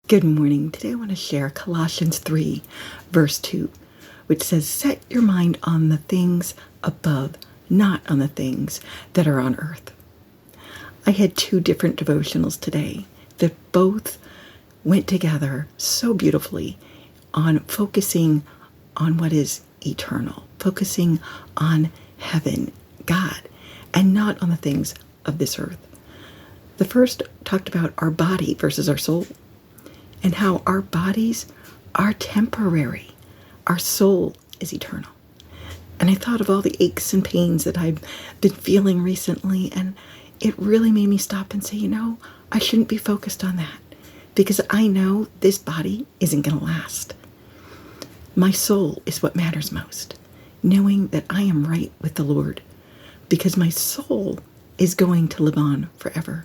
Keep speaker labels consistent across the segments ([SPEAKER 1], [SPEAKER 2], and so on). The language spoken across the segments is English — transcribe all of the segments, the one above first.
[SPEAKER 1] Good morning. Today I want to share Colossians 3, verse 2, which says, "Set your mind on the things above, not on the things that are on earth." I had two different devotionals today that both went together so beautifully on focusing on what is eternal, focusing on heaven, God, and not on the things of this earth. The first talked about our body versus our soul, and how our bodies are temporary. Our soul is eternal. And I thought of all the aches and pains that I've been feeling recently, and it really made me stop and say, I shouldn't be focused on that, because I know this body isn't going to last. My soul is what matters most, knowing that I am right with the Lord, because my soul is going to live on forever.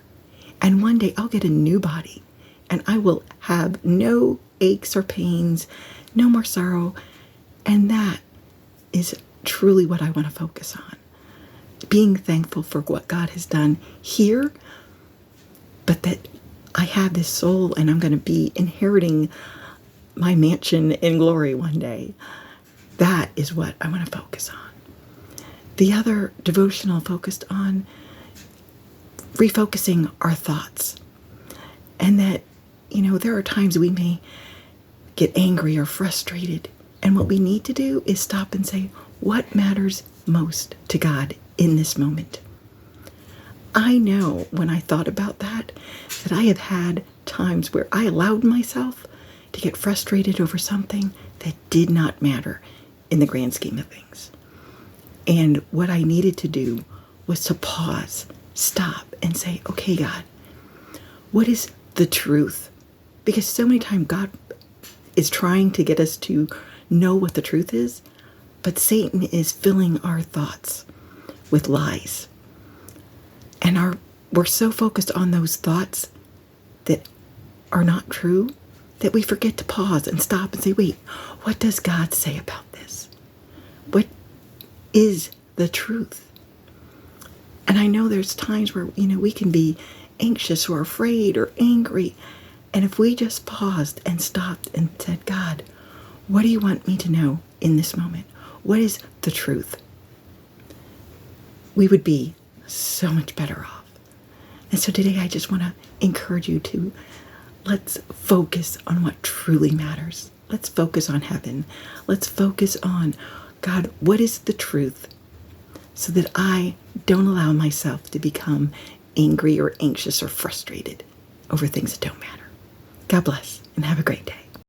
[SPEAKER 1] And one day I'll get a new body, and I will have no aches or pains, no more sorrow. And that is truly what I want to focus on. Being thankful for what God has done here, but that I have this soul and I'm going to be inheriting my mansion in glory one day. That is what I want to focus on. The other devotional focused on refocusing our thoughts, and that, there are times we may get angry or frustrated, and what we need to do is stop and say, what matters most to God in this moment? I know when I thought about that I have had times where I allowed myself to get frustrated over something that did not matter in the grand scheme of things. And what I needed to do was to pause, stop, and say, okay, God, what is the truth? Because so many times God is trying to get us to know what the truth is, but Satan is filling our thoughts with lies. And we're so focused on those thoughts that are not true that we forget to pause and stop and say, wait, what does God say about this? What is the truth? And I know there's times where, we can be anxious or afraid or angry. And if we just paused and stopped and said, God, what do you want me to know in this moment? What is the truth? We would be so much better off. And so today I just want to encourage you to let's focus on what truly matters. Let's focus on heaven. Let's focus on, God, what is the truth? So that I don't allow myself to become angry or anxious or frustrated over things that don't matter. God bless and have a great day.